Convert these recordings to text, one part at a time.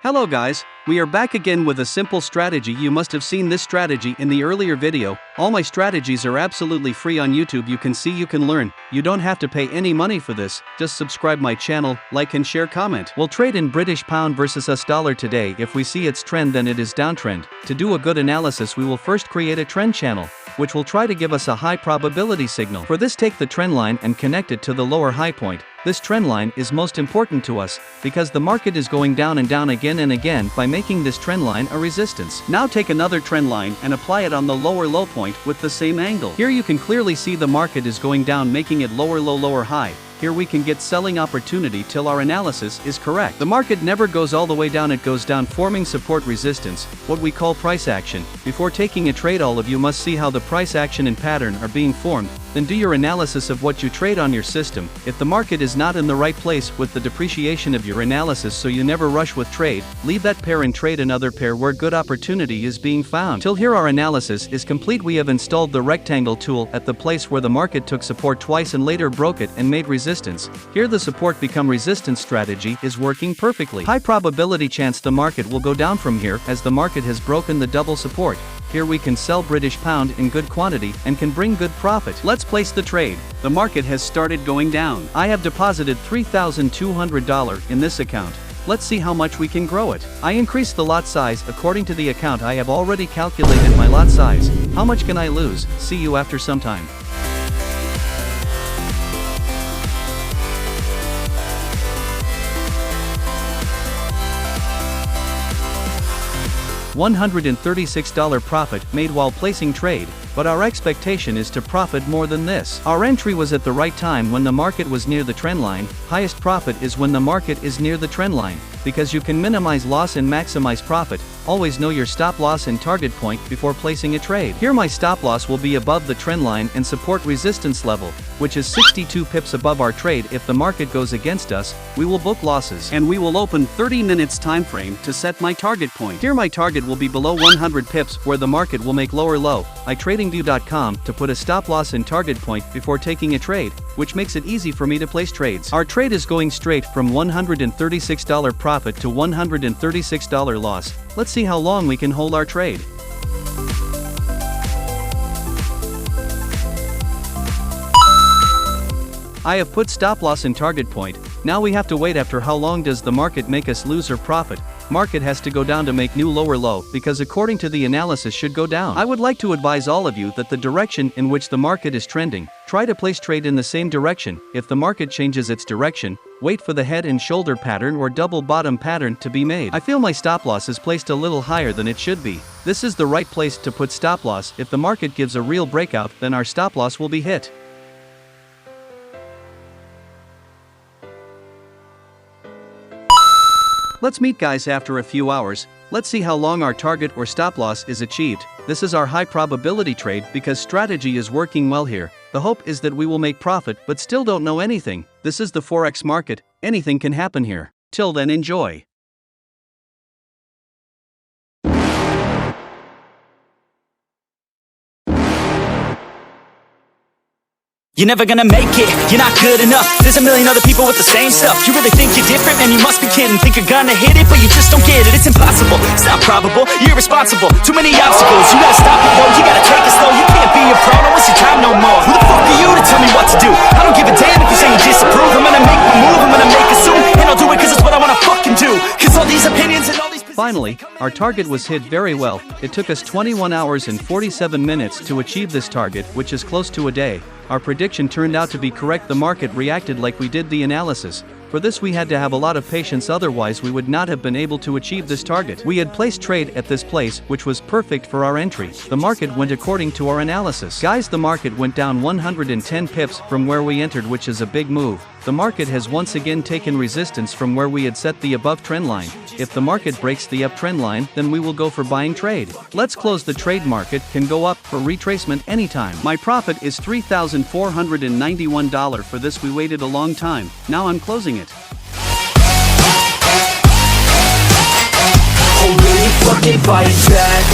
Hello guys, we are back again with a simple strategy. You must have seen this strategy in the earlier video. All my strategies are absolutely free on YouTube. You can see, you can learn. You don't have to pay any money for this. Just subscribe my channel, like and share, comment. We'll trade in British pound versus US dollar today. If we see its trend, then it is downtrend. To do a good analysis, we will first create a trend channel, which will try to give us a high probability signal. For this, take the trend line and connect it to the lower high point. This trend line is most important to us, because the market is going down and down again and again by making this trend line a resistance. Now take another trend line and apply it on the lower low point with the same angle. Here you can clearly see the market is going down, making it lower low, lower high. Here we can get selling opportunity till our analysis is correct. The market never goes all the way down, it goes down, forming support resistance, what we call price action. Before taking a trade, all of you must see how the price action and pattern are being formed, then do your analysis of what you trade on your system. If the market is not in the right place with the depreciation of your analysis, so you never rush with trade, leave that pair and trade another pair where good opportunity is being found. Till here our analysis is complete. We have installed the rectangle tool at the place where the market took support twice and later broke it and made resistance. Here the support become resistance strategy is working perfectly. High probability chance the market will go down from here, as the market has broken the double support. Here we can sell British pound in good quantity and can bring good profit. Let's place the trade. The market has started going down. I have deposited $3,200 in this account. Let's see how much we can grow it. I increase the lot size according to the account. I have already calculated my lot size. How much can I lose? See you after some time. $136 profit made while placing trade, but our expectation is to profit more than this. Our entry was at the right time when the market was near the trend line. Highest profit is when the market is near the trend line, because you can minimize loss and maximize profit. Always know your stop loss and target point before placing a trade. Here my stop loss will be above the trend line and support resistance level, which is 62 pips above our trade. If the market goes against us, we will book losses. And we will open 30 minutes time frame to set my target point. Here my target will be below 100 pips where the market will make lower low. TradingView.com to put a stop loss and target point before taking a trade, which makes it easy for me to place trades. Our trade is going straight from $136 profit to $136 loss. Let's see how long we can hold our trade. I have put stop loss and target point. Now we have to wait. After how long does the market make us lose or profit? Market has to go down to make new lower low, because according to the analysis should go down. I would like to advise all of you that the direction in which the market is trending, try to place trade in the same direction. If the market changes its direction, wait for the head and shoulder pattern or double bottom pattern to be made. I feel my stop loss is placed a little higher than it should be. This is the right place to put stop loss. If the market gives a real breakout, then our stop loss will be hit. Let's meet guys after a few hours. Let's see how long our target or stop loss is achieved. This is our high probability trade because strategy is working well here. The hope is that we will make profit, but still don't know anything. This is the Forex market. Anything can happen here. Till then, enjoy. You're never gonna make it, you're not good enough. There's a million other people with the same stuff. You really think you're different? Man, you must be kidding. Think you're gonna hit it, but you just don't get it. It's impossible, it's not probable, you're irresponsible. Too many obstacles, you gotta stop it, yo. You gotta take it slow, you can't be a pro. Don't waste your time no more. Who the fuck are you to tell me what to do? I don't give a damn if you say you disapprove. I'm gonna make my move, I'm gonna make it soon. And I'll do it cause it's what I wanna fucking do. Cause all these opinions and all these... Finally, our target was hit very well. It took us 21 hours and 47 minutes to achieve this target, which is close to a day. Our prediction turned out to be correct. The market reacted like we did the analysis. For this we had to have a lot of patience, otherwise we would not have been able to achieve this target. We had placed trade at this place, which was perfect for our entry. The market went according to our analysis. Guys, the market went down 110 pips from where we entered, which is a big move. The market has once again taken resistance from where we had set the above trend line. If the market breaks the uptrend line, then we will go for buying trade. Let's close the trade. Market can go up for retracement anytime. My profit is $3,491. For this we waited a long time. Now I'm closing it. Oh, really fucking fight back.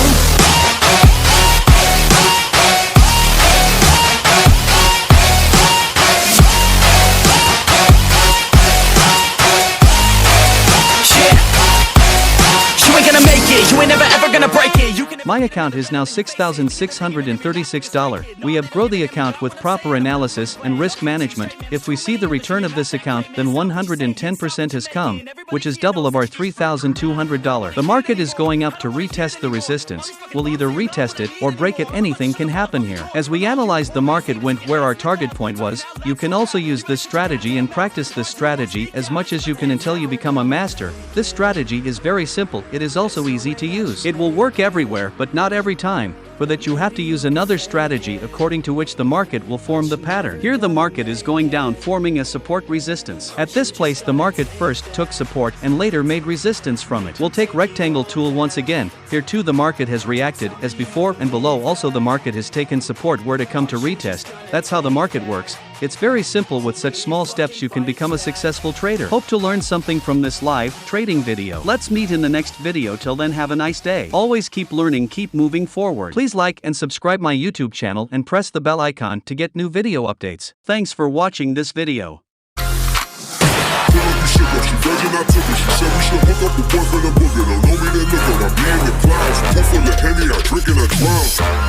My account is now $6,636. We have grown the account with proper analysis and risk management. If we see the return of this account, then 110% has come, which is double of our $3,200. The market is going up to retest the resistance. We'll either retest it or break it. Anything can happen here. As we analyzed, the market went where our target point was. You can also use this strategy and practice this strategy as much as you can until you become a master. This strategy is very simple. It is also easy to use. It will work everywhere, but not every time. For that you have to use another strategy according to which the market will form the pattern. Here the market is going down, forming a support resistance. At this place the market first took support and later made resistance from it. We'll take rectangle tool once again. Here too the market has reacted as before, and below also the market has taken support where to come to retest. That's how the market works. It's very simple. With such small steps you can become a successful trader. Hope to learn something from this live trading video. Let's meet in the next video. Till then, have a nice day. Always keep learning, keep moving forward. Please like and subscribe my YouTube channel and press the bell icon to get new video updates. Thanks for watching this video. She said we should hook up a boyfriend, a boogie. Don't know me, then look up. I be in the clouds, full of Henny, I drink and I drown.